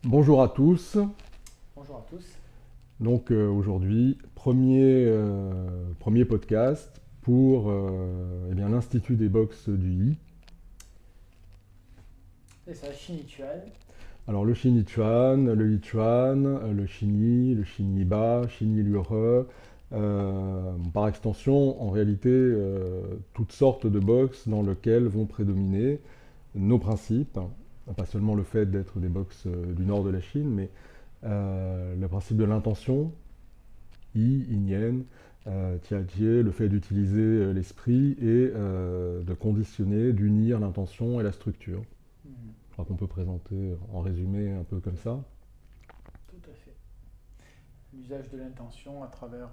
Bonjour à tous. Bonjour à tous. Donc aujourd'hui, premier podcast pour l'Institut des box du Yi. C'est ça, Shinichuan. Alors le Shinichuan, le Yichuan, le Shinyi, le Shinyiba, Shinyi Lyure, par extension, en réalité, toutes sortes de box dans lesquelles vont prédominer nos principes, pas seulement le fait d'être des box du nord de la Chine, mais le principe de l'intention, Yi, Yin, Tianjie, le fait d'utiliser l'esprit et de conditionner, d'unir l'intention et la structure. Mhm. Je crois qu'on peut présenter en résumé un peu comme ça. Tout à fait. L'usage de l'intention à travers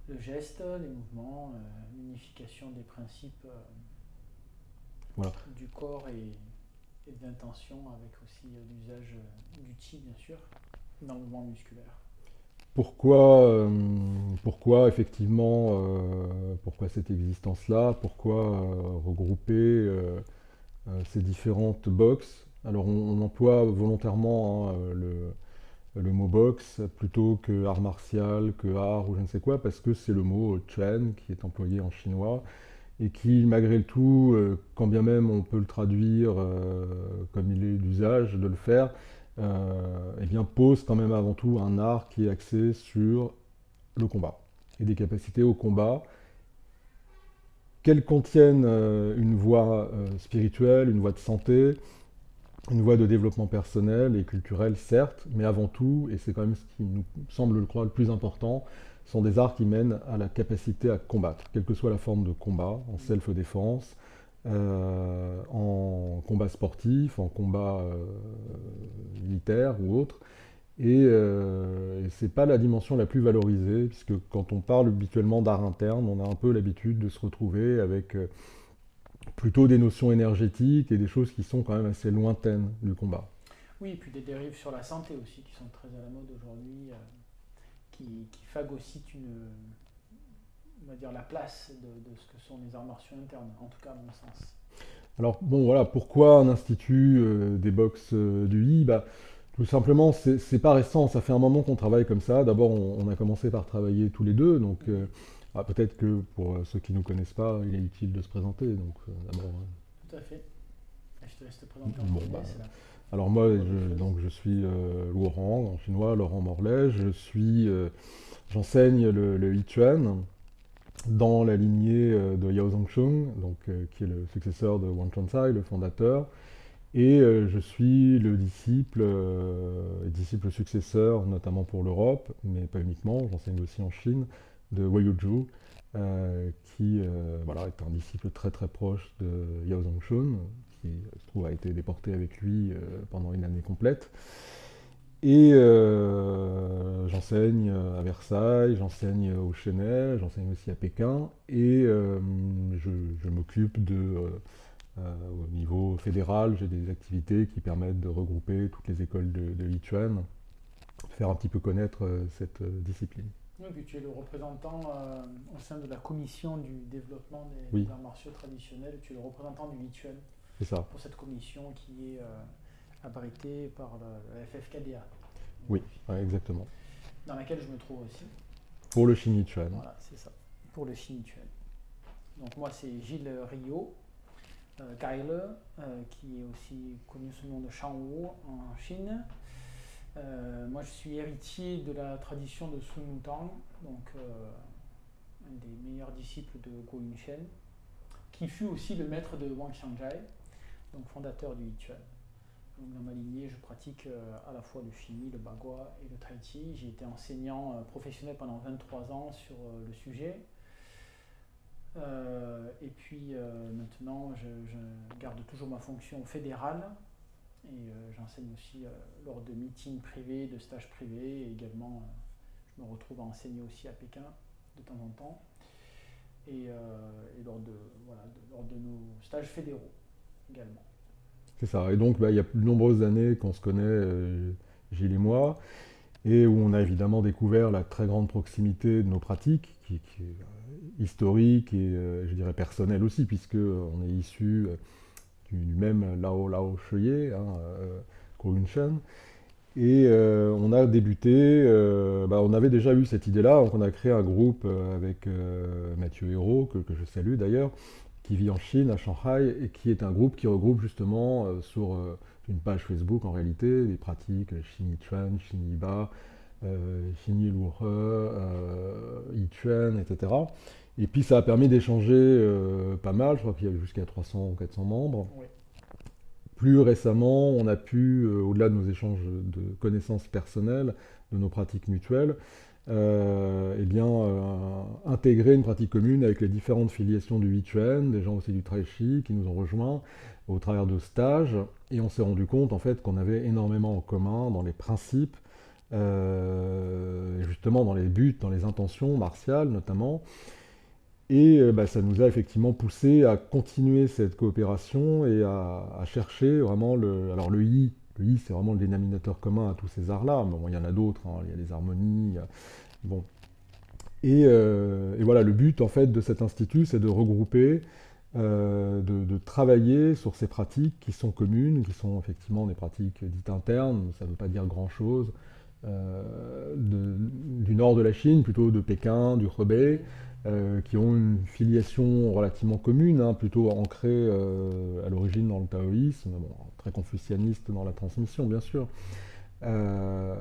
le geste, les mouvements, l'unification des principes Voilà. du corps et de l'intention, avec aussi l'usage du chi, bien sûr, dans le mouvement musculaire. Pourquoi, effectivement, pourquoi cette existence-là? Pourquoi regrouper ces différentes boxes? Alors on emploie volontairement le mot boxe plutôt que art martial, que art ou je ne sais quoi, parce que c'est le mot Chen qui est employé en chinois et qui, malgré le tout, quand bien même on peut le traduire comme il est d'usage de le faire, eh bien, pose quand même avant tout un art qui est axé sur le combat et des capacités au combat, qu'elles contiennent une voie spirituelle, une voie de santé, une voie de développement personnel et culturel, certes, mais avant tout, et c'est quand même ce qui nous semble, je crois, le plus important, sont des arts qui mènent à la capacité à combattre, quelle que soit la forme de combat, en self-défense, en combat sportif, en combat militaire ou autre. Et c'est pas la dimension la plus valorisée, puisque quand on parle habituellement d'art interne, on a un peu l'habitude de se retrouver avec plutôt des notions énergétiques et des choses qui sont quand même assez lointaines du combat. Oui, et puis des dérives sur la santé aussi, qui sont très à la mode aujourd'hui, qui phagocytent on va dire, la place de ce que sont les arts martiaux internes, en tout cas à mon sens. Alors bon voilà, pourquoi un institut des box du I? Bah, tout simplement, c'est pas récent, ça fait un moment qu'on travaille comme ça. D'abord, on a commencé par travailler tous les deux, donc Mhm. peut-être que pour ceux qui ne nous connaissent pas, il est utile de se présenter. Donc d'abord, Tout à fait. Je te laisse te présenter en bon premier, bah, c'est alors moi, la bonne chose. donc je suis Laurent, en chinois, Laurent Morlet. J'enseigne le Yichuan dans la lignée de Yao Zongsheng, donc qui est le successeur de Wang Chuansai, le fondateur. Et je suis le disciple successeur, notamment pour l'Europe, mais pas uniquement, j'enseigne aussi en Chine, de Wei Yuzhu, qui voilà, est un disciple très très proche de Yao Zongshun, qui se trouve a été déporté avec lui pendant une année complète. Et j'enseigne à Versailles, j'enseigne au Chennai, j'enseigne aussi à Pékin, et je m'occupe au niveau fédéral, j'ai des activités qui permettent de regrouper toutes les écoles de Yichuan, faire un petit peu connaître cette discipline. Oui, puis tu es le représentant au sein de la commission du développement Oui, des arts martiaux traditionnels, tu es le représentant du Lichuan c'est ça. pour cette commission qui est abritée par la FFKDA, Oui, ouais, exactement. dans laquelle je me trouve aussi. Pour le Shin Yichuan. Voilà, c'est ça, pour le Shinichuan. Donc moi c'est Gilles Rio, Kyle, qui est aussi connu sous le nom de Shangwu en Chine. Moi je suis héritier de la tradition de Sun Wukong, donc un des meilleurs disciples de Guo Yunshen, qui fut aussi le maître de Wang Xiangjai, donc fondateur du Yichuan. Donc dans ma lignée, je pratique à la fois le Shinyi, le Bagua et le Tai Chi. J'ai été enseignant professionnel pendant 23 ans sur le sujet. Et puis maintenant, je garde toujours ma fonction fédérale et j'enseigne aussi lors de meetings privés, de stages privés et également je me retrouve à enseigner aussi à Pékin de temps en temps. et lors de nos stages fédéraux également. C'est ça. Et donc, il y a de nombreuses années qu'on se connaît, Gilles et moi, et où on a évidemment découvert la très grande proximité de nos pratiques, qui est historique et, je dirais, personnelle aussi, puisque on est issu du même Lao Sheye, hein, Kogenshan. Et on a débuté, on avait déjà eu cette idée-là, donc on a créé un groupe avec Mathieu Hérault, que je salue d'ailleurs, qui vit en Chine, à Shanghai, et qui est un groupe qui regroupe justement sur une page Facebook en réalité, des pratiques Xing Yichuan, Xing Yiba, Xing Yiluhe, Yichuan, etc. Et puis ça a permis d'échanger pas mal, je crois qu'il y a jusqu'à 300 ou 400 membres. Oui. Plus récemment, on a pu, au-delà de nos échanges de connaissances personnelles, de nos pratiques mutuelles, intégrer une pratique commune avec les différentes filiations du Yichuan, des gens aussi du Tai Chi qui nous ont rejoints au travers de stages, et on s'est rendu compte en fait qu'on avait énormément en commun dans les principes, justement dans les buts, dans les intentions martiales notamment. Et ça nous a effectivement poussé à continuer cette coopération et à chercher vraiment Alors le Yi, c'est vraiment le dénominateur commun à tous ces arts-là, mais bon, il y en a d'autres, hein, il y a les harmonies, bon. Et voilà, le but en fait de cet institut, c'est de regrouper, de travailler sur ces pratiques qui sont communes, qui sont effectivement des pratiques dites internes, ça ne veut pas dire grand-chose, du nord de la Chine, plutôt de Pékin, du Hebei, qui ont une filiation relativement commune, hein, plutôt ancrée à l'origine dans le taoïsme, bon, très confucianiste dans la transmission bien sûr, euh,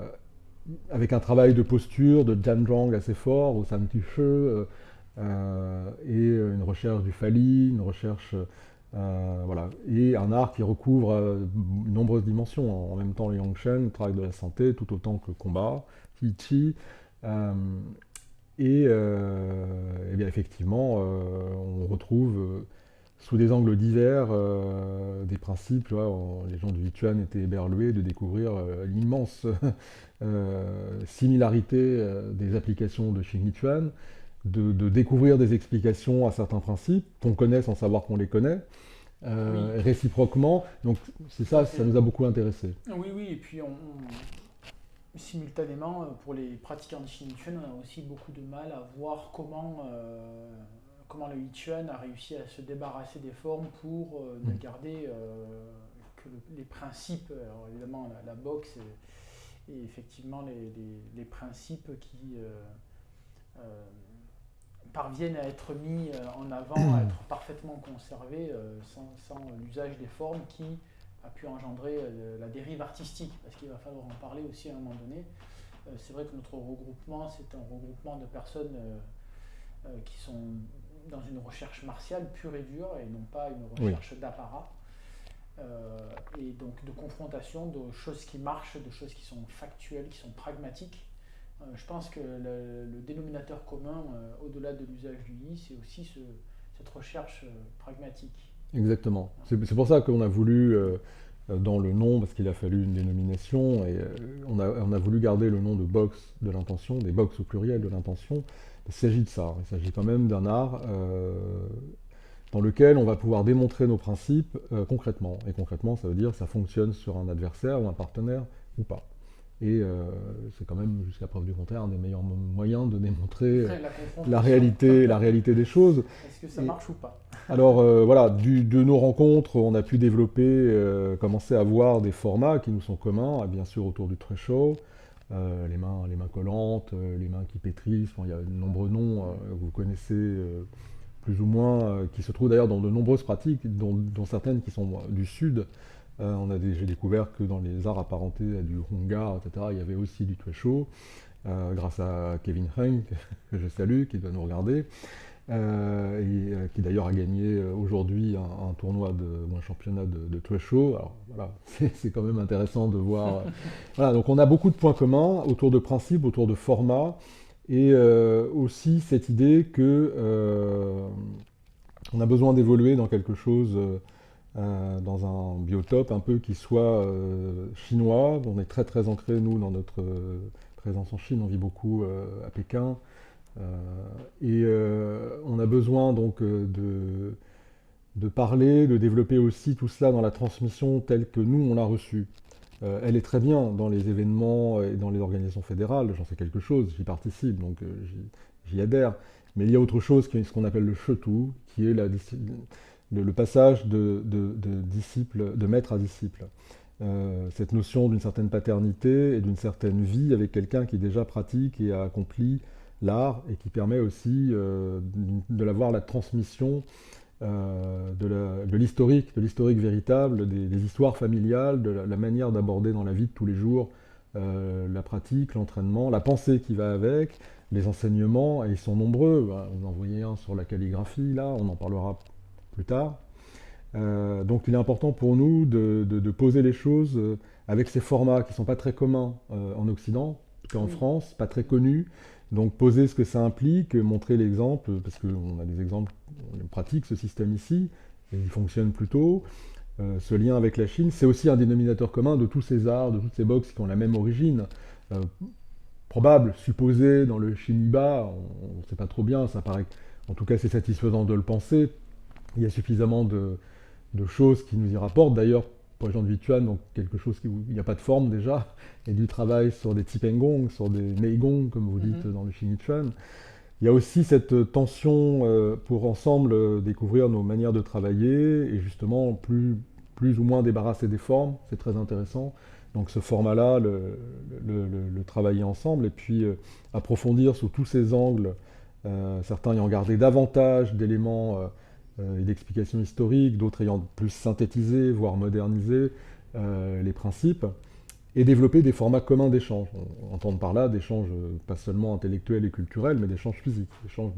avec un travail de posture, de Jianzhong assez fort, au San Tishe, et une recherche du Fali, une recherche, voilà, et un art qui recouvre de nombreuses dimensions, en même temps le Yongshen, le travail de la santé, tout autant que le combat, Tai Chi. Et bien effectivement, on retrouve sous des angles divers des principes. Tu vois, les gens du Yichuan étaient éberlués de découvrir l'immense similarité des applications de Xing Yichuan, de découvrir des explications à certains principes qu'on connaît sans savoir qu'on les connaît, Oui. réciproquement. Donc c'est ça, ça nous a beaucoup intéressés. Oui, oui, et puis simultanément, pour les pratiquants de Xing Yichuan, on a aussi beaucoup de mal à voir comment le Yichuan a réussi à se débarrasser des formes pour ne garder que les principes. Alors évidemment, la boxe et effectivement les principes qui parviennent à être mis en avant, à être parfaitement conservés sans l'usage des formes qui a pu engendrer la dérive artistique, parce qu'il va falloir en parler aussi à un moment donné. C'est vrai que notre regroupement, c'est un regroupement de personnes qui sont dans une recherche martiale pure et dure, et non pas une recherche d'apparat. Et donc de confrontation, de choses qui marchent, de choses qui sont factuelles, qui sont pragmatiques. Je pense que le dénominateur commun, au-delà de l'usage du Yi, c'est aussi cette recherche pragmatique. Exactement. C'est pour ça qu'on a voulu, dans le nom, parce qu'il a fallu une dénomination, et on a voulu garder le nom de boxe de l'intention, des boxes au pluriel de l'intention. Il s'agit de ça, il s'agit quand même d'un art dans lequel on va pouvoir démontrer nos principes concrètement. Et concrètement, ça veut dire que ça fonctionne sur un adversaire ou un partenaire ou pas. Et c'est quand même, jusqu'à preuve du contraire, un des meilleurs moyens de démontrer la réalité des choses. Est-ce que ça marche ou pas? Alors voilà, de nos rencontres, on a pu développer, commencer à voir des formats qui nous sont communs, bien sûr autour du trecho, les mains collantes, les mains qui pétrissent, il y a de nombreux noms que vous connaissez plus ou moins, qui se trouvent d'ailleurs dans de nombreuses pratiques, dont certaines qui sont du sud. J'ai découvert que dans les arts apparentés à du Hungar, etc., il y avait aussi du trecho, grâce à Kevin Heng, que je salue, qui doit nous regarder. Qui d'ailleurs a gagné aujourd'hui un tournoi ou un championnat de trecho. Alors voilà, c'est quand même intéressant de voir. Voilà, donc on a beaucoup de points communs autour de principes, autour de formats, et aussi cette idée que on a besoin d'évoluer dans quelque chose, dans un biotope un peu qui soit chinois. On est très très ancré, nous, dans notre présence en Chine. On vit beaucoup à Pékin. On a besoin donc de parler, de développer aussi tout cela dans la transmission telle que nous, on l'a reçue. Elle est très bien dans les événements et dans les organisations fédérales, j'en sais quelque chose, j'y participe, donc j'y adhère. Mais il y a autre chose qui est ce qu'on appelle le shetu, qui est le passage de disciple, de maître à disciple. Cette notion d'une certaine paternité et d'une certaine vie avec quelqu'un qui déjà pratique et a accompli l'art et qui permet aussi de la transmission de l'historique véritable, des histoires familiales, de la manière d'aborder dans la vie de tous les jours la pratique, l'entraînement, la pensée qui va avec, les enseignements, et ils sont nombreux. Vous en voyez un sur la calligraphie, là, on en parlera plus tard. Donc il est important pour nous de poser les choses avec ces formats qui ne sont pas très communs en Occident, en tout cas en France, pas très connus. Donc poser ce que ça implique, montrer l'exemple, parce qu'on a des exemples, on pratique ce système ici, et il fonctionne plutôt. Ce lien avec la Chine, c'est aussi un dénominateur commun de tous ces arts, de toutes ces boxes qui ont la même origine. Probable, supposé dans le Shiniba, on ne sait pas trop bien, ça paraît, en tout cas c'est satisfaisant de le penser. Il y a suffisamment de choses qui nous y rapportent. D'ailleurs, pour les gens de Vichuan, donc quelque chose où il n'y a pas de forme déjà, et du travail sur des Tipengong, sur des Neigong, comme vous dites dans le Xinyichuan. Il y a aussi cette tension pour ensemble découvrir nos manières de travailler et justement plus ou moins débarrasser des formes, c'est très intéressant. Donc ce format-là, le travailler ensemble et puis approfondir sous tous ces angles, certains ayant gardé davantage d'éléments et d'explications historiques, d'autres ayant plus synthétisé, voire modernisé les principes, et développer des formats communs d'échange. On entend par là d'échanges pas seulement intellectuels et culturels, mais d'échanges physiques, d'échanges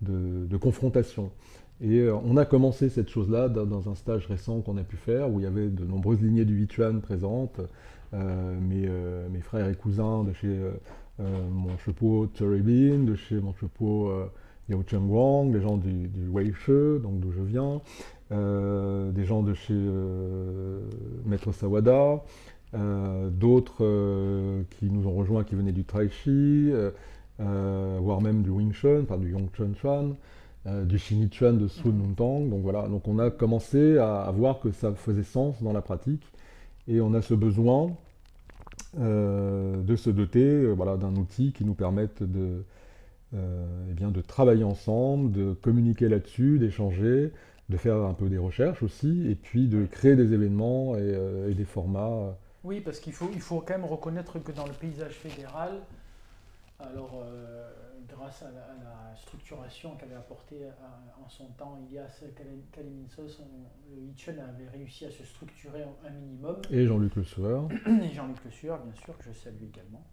de confrontation. Et on a commencé cette chose-là dans un stage récent qu'on a pu faire, où il y avait de nombreuses lignées du Vichuan présentes, mes frères et cousins de chez mon chepo Bin, de chez mon chepo Yao Chengguang, les gens du Weishe, donc d'où je viens, des gens de chez Maître Sawada, d'autres qui nous ont rejoints qui venaient du Tai Chi, voire même du Wing Chun, enfin du Yong Chun Chuan, du Xinyichuan de Sun Nuntang. Donc voilà, donc on a commencé à voir que ça faisait sens dans la pratique et on a ce besoin de se doter voilà, d'un outil qui nous permette eh bien, de travailler ensemble, de communiquer là-dessus, d'échanger, de faire un peu des recherches aussi, et puis de créer des événements et des formats. Oui, parce qu'il faut quand même reconnaître que dans le paysage fédéral, alors grâce à la structuration qu'avait apportée en son temps Ilias Kaliminsos, le Yichun avait réussi à se structurer un minimum. Et Jean-Luc Le Sueur. Et Jean-Luc Le Sueur, bien sûr, que je salue également.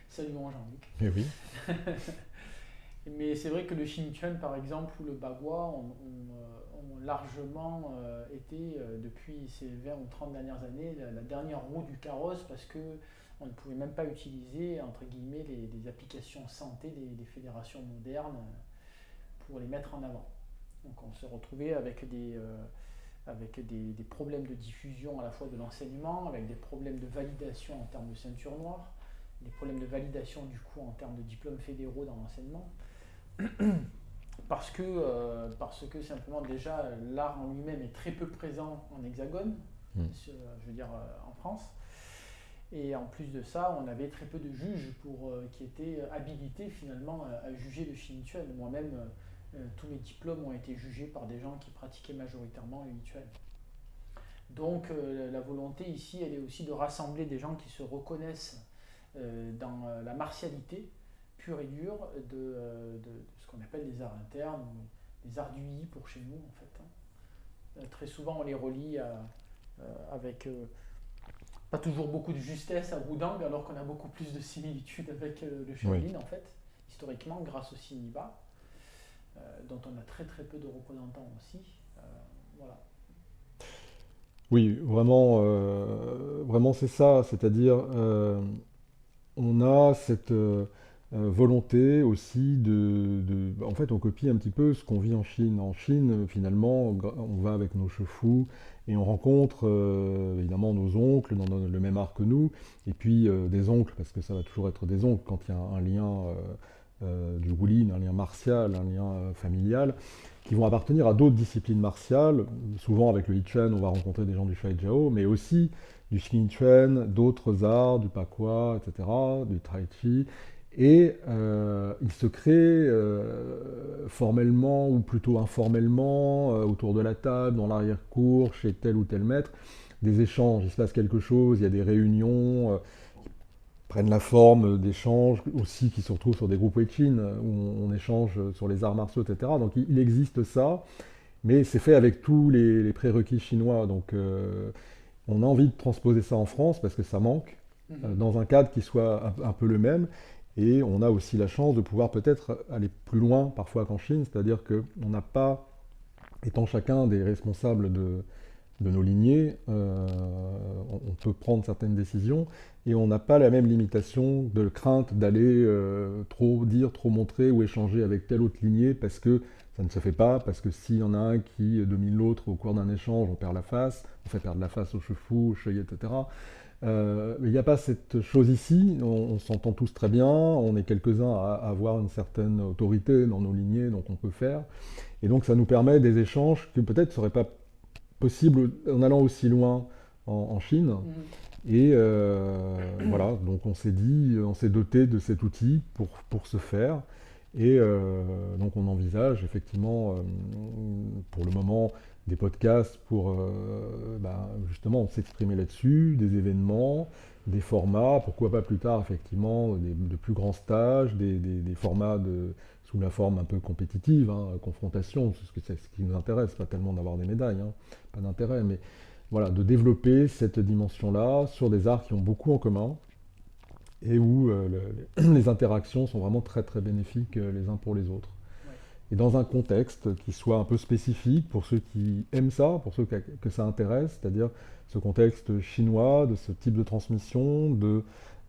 Saluons Jean-Luc. Eh oui. Mais c'est vrai que le Xinyichuan, par exemple, ou le Bagua ont largement été, depuis ces 20 ou 30 dernières années, la dernière roue du carrosse parce qu'on ne pouvait même pas utiliser, entre guillemets, les applications santé des fédérations modernes pour les mettre en avant. Donc on se retrouvait avec des problèmes de diffusion à la fois de l'enseignement, avec des problèmes de validation en termes de ceinture noire, des problèmes de validation du coup en termes de diplômes fédéraux dans l'enseignement. Parce que simplement déjà l'art en lui-même est très peu présent en hexagone, je veux dire en France. Et en plus de ça, on avait très peu de juges qui étaient habilités finalement à juger le Xinyichuan. Moi-même, tous mes diplômes ont été jugés par des gens qui pratiquaient majoritairement le Yichuan. Donc la volonté ici, elle est aussi de rassembler des gens qui se reconnaissent dans la martialité pure et dure de ce qu'on appelle les arts internes, ou les arts du yi pour chez nous en fait. Très souvent on les relie avec pas toujours beaucoup de justesse à Wudang, alors qu'on a beaucoup plus de similitudes avec le Shaolin en fait, historiquement grâce au Siniba, dont on a très très peu de représentants aussi. Voilà. Oui, vraiment, vraiment c'est ça, c'est-à-dire on a cette volonté aussi en fait, on copie un petit peu ce qu'on vit en Chine. En Chine, finalement, on va avec nos chefous et on rencontre évidemment nos oncles dans le même art que nous, et puis des oncles, parce que ça va toujours être des oncles quand il y a un lien du Wulin, un lien martial, un lien familial, qui vont appartenir à d'autres disciplines martiales. Souvent avec le Yi Chuan, on va rencontrer des gens du Shai Jiao, mais aussi du Xing Chuan, d'autres arts, du Pakwa, etc., du Tai Chi. Et il se crée formellement ou plutôt informellement autour de la table, dans l'arrière-cour, chez tel ou tel maître, des échanges. Il se passe quelque chose, il y a des réunions qui prennent la forme d'échanges aussi qui se retrouvent sur des groupes Wei-Chin où on échange sur les arts martiaux, etc. Donc il existe ça, mais c'est fait avec tous les prérequis chinois. Donc on a envie de transposer ça en France parce que ça manque, dans un cadre qui soit un peu le même. Et on a aussi la chance de pouvoir peut-être aller plus loin parfois qu'en Chine, c'est-à-dire qu'on n'a pas, étant chacun des responsables de nos lignées, on peut prendre certaines décisions et on n'a pas la même limitation de crainte d'aller trop dire, trop montrer ou échanger avec telle autre lignée parce que ça ne se fait pas, parce que s'il y en a un qui domine l'autre au cours d'un échange, on perd la face, on fait perdre la face au chefu, au cheuil, etc. Mais il n'y a pas cette chose ici, on s'entend tous très bien, on est quelques-uns à avoir une certaine autorité dans nos lignées, donc on peut faire. Et donc ça nous permet des échanges qui peut-être ne seraient pas possibles en allant aussi loin en Chine. Et voilà, donc on s'est dit, on s'est doté de cet outil pour ce faire. Et donc on envisage effectivement pour le moment des podcasts pour justement s'exprimer là-dessus, des événements, des formats, pourquoi pas plus tard effectivement de plus grands stages, des formats sous la forme un peu compétitive, hein, confrontation, c'est ce qui nous intéresse, pas tellement d'avoir des médailles, hein, pas d'intérêt, mais voilà, de développer cette dimension-là sur des arts qui ont beaucoup en commun et où les interactions sont vraiment très très bénéfiques les uns pour les autres. Ouais. Et dans un contexte qui soit un peu spécifique pour ceux qui aiment ça, pour ceux que ça intéresse, c'est-à-dire ce contexte chinois, de ce type de transmission, de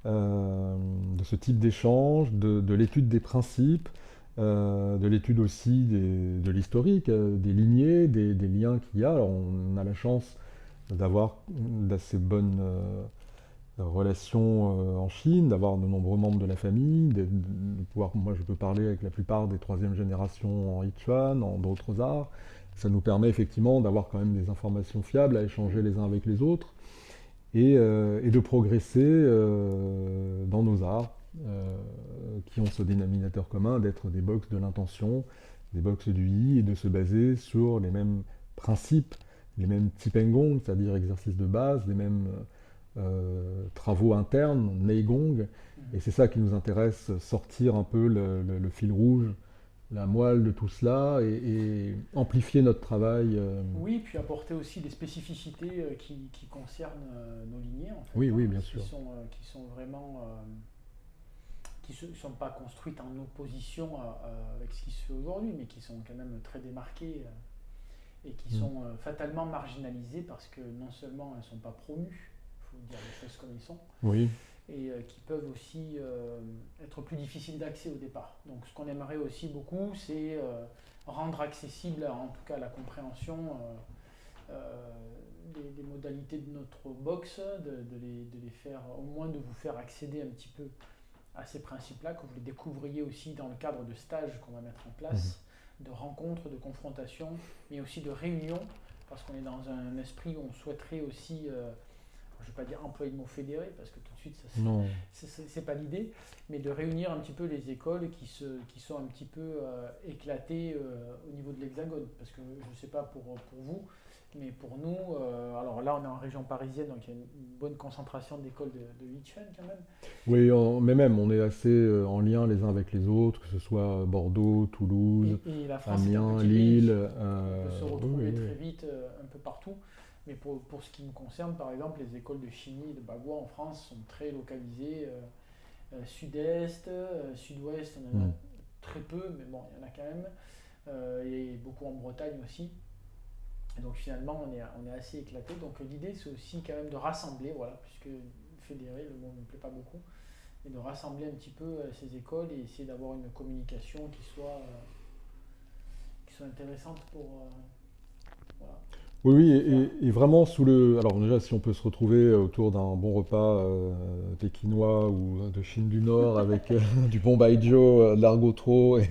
ce type d'échange, de l'étude des principes, de l'étude aussi de l'historique, des lignées, des liens qu'il y a. Alors on a la chance d'avoir d'assez bonnes relations en Chine, d'avoir de nombreux membres de la famille, de pouvoir, moi je peux parler avec la plupart des troisième générations en Yichuan, en d'autres arts. Ça nous permet effectivement d'avoir quand même des informations fiables à échanger les uns avec les autres et de progresser dans nos arts qui ont ce dénominateur commun d'être des box de l'intention, des box du Yi et de se baser sur les mêmes principes, les mêmes Tipengong, c'est-à-dire exercices de base, les mêmes travaux internes, Neigong, et c'est ça qui nous intéresse, sortir un peu le fil rouge, la moelle de tout cela et amplifier notre travail. Oui, puis apporter aussi des spécificités qui concernent nos lignées, en fait, Oui, oui, hein, bien sûr. qui sont vraiment, qui ne sont pas construites en opposition avec ce qui se fait aujourd'hui, mais qui sont quand même très démarquées et qui sont fatalement marginalisées parce que non seulement elles ne sont pas promues, il faut dire les choses comme elles sont, Oui. et qui peuvent aussi être plus difficiles d'accès au départ. Donc ce qu'on aimerait aussi beaucoup, c'est rendre accessible, en tout cas la compréhension des modalités de notre box, de les faire, au moins de vous faire accéder un petit peu à ces principes-là, que vous les découvriez aussi dans le cadre de stages qu'on va mettre en place, de rencontres, de confrontations, mais aussi de réunions, parce qu'on est dans un esprit où on souhaiterait aussi, je ne vais pas dire employer le mot fédéré, parce que tout de suite, c'est pas l'idée, mais de réunir un petit peu les écoles qui sont un petit peu éclatées au niveau de l'Hexagone, parce que je ne sais pas pour vous, mais pour nous, alors là on est en région parisienne, donc il y a une bonne concentration d'écoles de Yichuan quand même. Oui, mais même on est assez en lien les uns avec les autres, que ce soit Bordeaux, Toulouse, Et la France est un Amiens, petit Lille. pays, on peut se retrouver oui. très vite un peu partout. Mais pour ce qui me concerne, par exemple, les écoles de chimie de Bagua en France sont très localisées sud-est, sud-ouest, on en a très peu, mais bon, il y en a quand même. Et beaucoup en Bretagne aussi. Et donc finalement, on est assez éclaté. Donc l'idée, c'est aussi quand même de rassembler, voilà, puisque fédérer, le mot ne me plaît pas beaucoup, et de rassembler un petit peu ces écoles et essayer d'avoir une communication qui soit intéressante pour... voilà. Oui, oui, Faire. et vraiment sous le. Alors déjà, si on peut se retrouver autour d'un bon repas pékinois ou de Chine du Nord avec du bon baijiu, de l'argotro et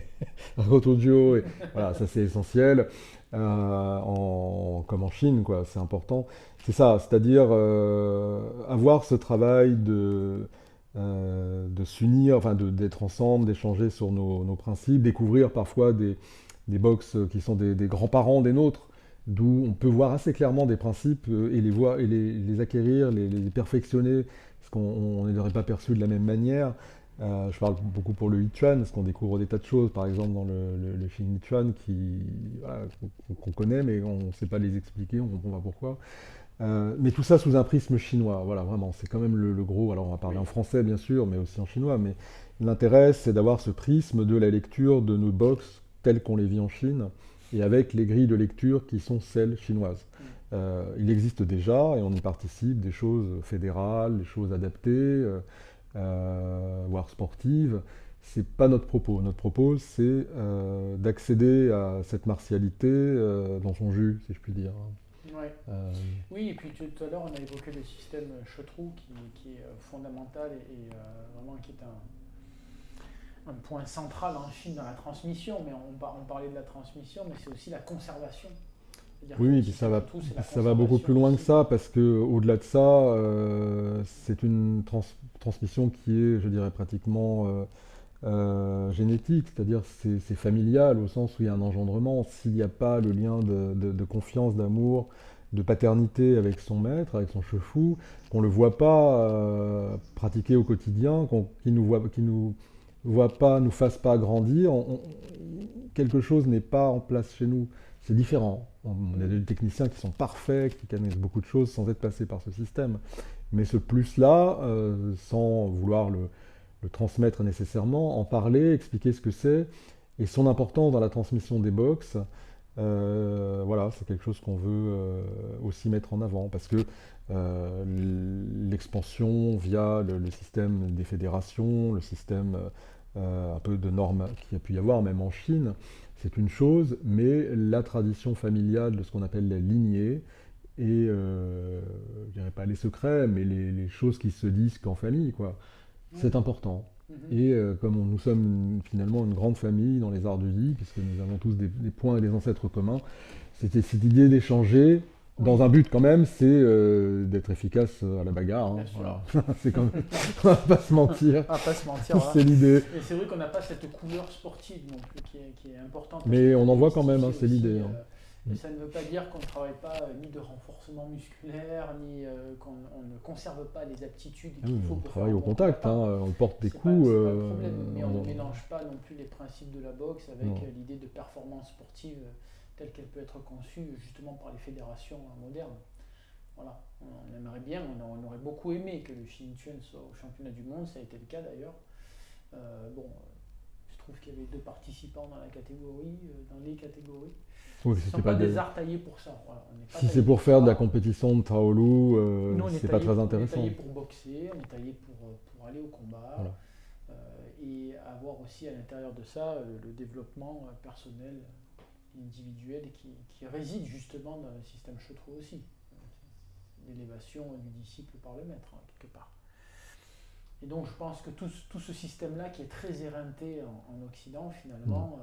l'argotojo, et voilà, ça c'est essentiel. Comme en Chine, quoi, c'est important. C'est ça, c'est-à-dire avoir ce travail de s'unir, enfin d'être ensemble, d'échanger sur nos principes, découvrir parfois des box qui sont des grands-parents des nôtres, d'où on peut voir assez clairement des principes et les voir et les acquérir, les perfectionner, parce qu'on ne les aurait pas perçus de la même manière. Je parle beaucoup pour le Yichuan, parce qu'on découvre des tas de choses, par exemple dans le film Yichuan, voilà, qu'on connaît, mais on ne sait pas les expliquer, on ne comprend pas pourquoi. Mais tout ça sous un prisme chinois, voilà, vraiment, c'est quand même le gros. Alors on va parler en Oui. français, bien sûr, mais aussi en chinois, mais l'intérêt, c'est d'avoir ce prisme de la lecture de nos box telles qu'on les vit en Chine, et avec les grilles de lecture qui sont celles chinoises. Mm. Il existe déjà, et on y participe, des choses fédérales, des choses adaptées, voire sportives. C'est pas notre propos. Notre propos, c'est d'accéder à cette martialité dans son jus, si je puis dire. Ouais. Euh, Oui, et puis tout à l'heure, on a évoqué le système Chotrou qui est fondamental et vraiment qui est un point central en Chine dans la transmission. Mais on parlait de la transmission, mais c'est aussi la conservation. C'est-à-dire Oui, que le oui, système Chotrou, c'est la ça va beaucoup conservation plus loin que aussi. ça, parce que au-delà de ça, c'est une transmission qui est, je dirais, pratiquement génétique, c'est-à-dire c'est familial au sens où il y a un engendrement. S'il n'y a pas le lien de confiance, d'amour, de paternité avec son maître, avec son chefou, qu'on ne le voit pas pratiquer au quotidien, qu'il nous voit pas, nous fasse pas grandir, quelque chose n'est pas en place chez nous. C'est différent. On a Mm. des techniciens qui sont parfaits, qui connaissent beaucoup de choses sans être passés par ce système. Mais ce plus-là, sans vouloir le transmettre nécessairement, en parler, expliquer ce que c'est et son importance dans la transmission des box. Voilà, c'est quelque chose qu'on veut aussi mettre en avant parce que l'expansion via le système des fédérations, le système un peu de normes qu'il y a pu y avoir, même en Chine, c'est une chose, mais la tradition familiale de ce qu'on appelle la lignée et, je dirais pas les secrets, mais les choses qui se disent qu'en famille, quoi, Oui. c'est important. Mhm. Et comme nous sommes finalement une grande famille dans les arts de vie, puisque nous avons tous des points et des ancêtres communs, c'était cette idée d'échanger dans Oui, un but quand même, c'est d'être efficace à la bagarre, hein, bien sûr. voilà. C'est quand même, on va pas se mentir, On va pas se mentir, voilà. c'est l'idée. Et c'est vrai qu'on n'a pas cette couleur sportive non plus qui est importante parce qu'il Mais y a on de en voit quand même, hein, l'extiquer c'est l'idée, aussi. hein. Et Mm. ça ne veut pas dire qu'on ne travaille pas ni de renforcement musculaire, ni qu'on ne conserve pas les aptitudes Ah oui, qu'il faut on pour faire travaille un au bon contact, hein, combattant. on porte des coups. C'est pas le problème, mais on ne mélange pas non plus les principes de la boxe avec Non. l'idée de performance sportive telle qu'elle peut être conçue justement par les fédérations modernes. Voilà, on aimerait bien, on aurait beaucoup aimé que le Xinjiang soit au championnat du monde, ça a été le cas d'ailleurs. Bon, je trouve qu'il y avait deux participants dans la catégorie, dans les catégories. Oui, Ce ne sont c'était pas pas des des... arts taillés pour ça. Voilà, on n'est pas Si c'est taillé pour pour faire de la ça. compétition de Taolu, Nous, c'est pas très on est intéressant. taillé pour boxer, on est taillé pour aller au combat Voilà. euh, et avoir aussi à l'intérieur de ça le développement personnel, individuel et qui réside justement dans le système Chotrou aussi. L'élévation du disciple par le maître, hein, quelque part. Et donc je pense que tout ce système-là qui est très éreinté en Occident, Mm. finalement,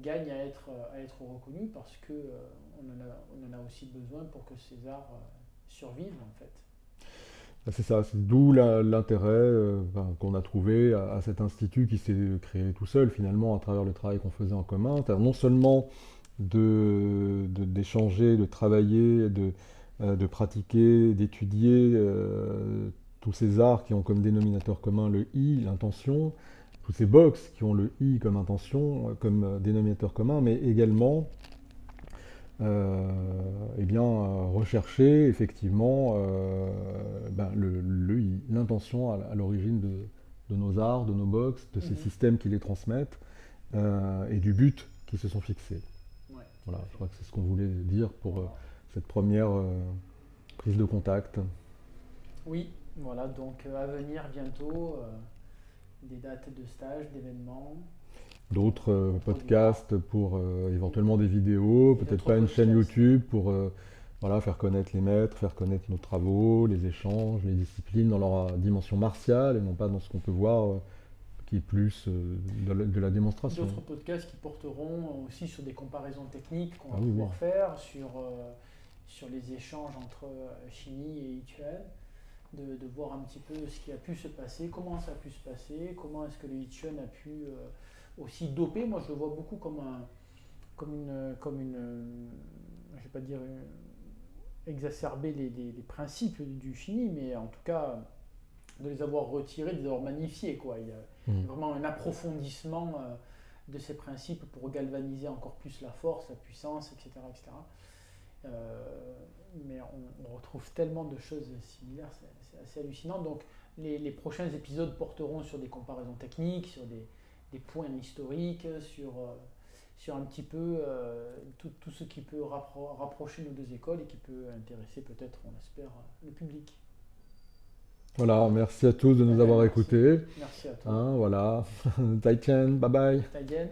gagne à être reconnu parce que on en a aussi besoin pour que ces arts survivent en fait. Ah, c'est ça, c'est d'où l'intérêt qu'on a trouvé à cet institut qui s'est créé tout seul finalement à travers le travail qu'on faisait en commun. C'est-à-dire non seulement d'échanger, de travailler, de pratiquer, d'étudier tous ces arts qui ont comme dénominateur commun le I, l'intention, tous ces box qui ont le I comme intention, comme dénominateur commun, mais également eh bien, rechercher effectivement l'intention à l'origine de nos arts, de nos box, de ces Mhm. systèmes qui les transmettent et du but qui se sont fixés. Ouais, tout Voilà, à je fait. crois que c'est ce qu'on voulait dire pour Voilà. cette première prise de contact. Oui, voilà, donc à venir bientôt, des dates de stage, d'événements. d'autres On produira. podcasts pour éventuellement des vidéos, Et peut-être d'autres pas une chaîne podcasts. YouTube pour voilà, faire connaître les maîtres, faire connaître nos travaux, les échanges, les disciplines dans leur dimension martiale et non pas dans ce qu'on peut voir qui est plus de la démonstration. D'autres podcasts qui porteront aussi sur des comparaisons techniques qu'on Ah va oui, oui. pouvoir faire, sur les échanges entre Chini et Ituel, de voir un petit peu ce qui a pu se passer, comment ça a pu se passer, comment est-ce que le Ituel a pu aussi doper. Moi, je le vois beaucoup je vais pas dire exacerber les principes du Chini, mais en tout cas de les avoir retirés, de les avoir magnifiés, quoi. Il y a Mm. vraiment un approfondissement de ces principes pour galvaniser encore plus la force, la puissance, etc. etc. Mais on retrouve tellement de choses similaires, c'est assez hallucinant. Donc les prochains épisodes porteront sur des comparaisons techniques, sur des points historiques, sur un petit peu tout ce qui peut rapprocher nos deux écoles et qui peut intéresser peut-être, on l'espère, le public. Voilà, merci à tous de Eh nous bien, avoir merci. écoutés. Merci à toi. Hein, voilà. Zaijian, bye bye. Taïgen.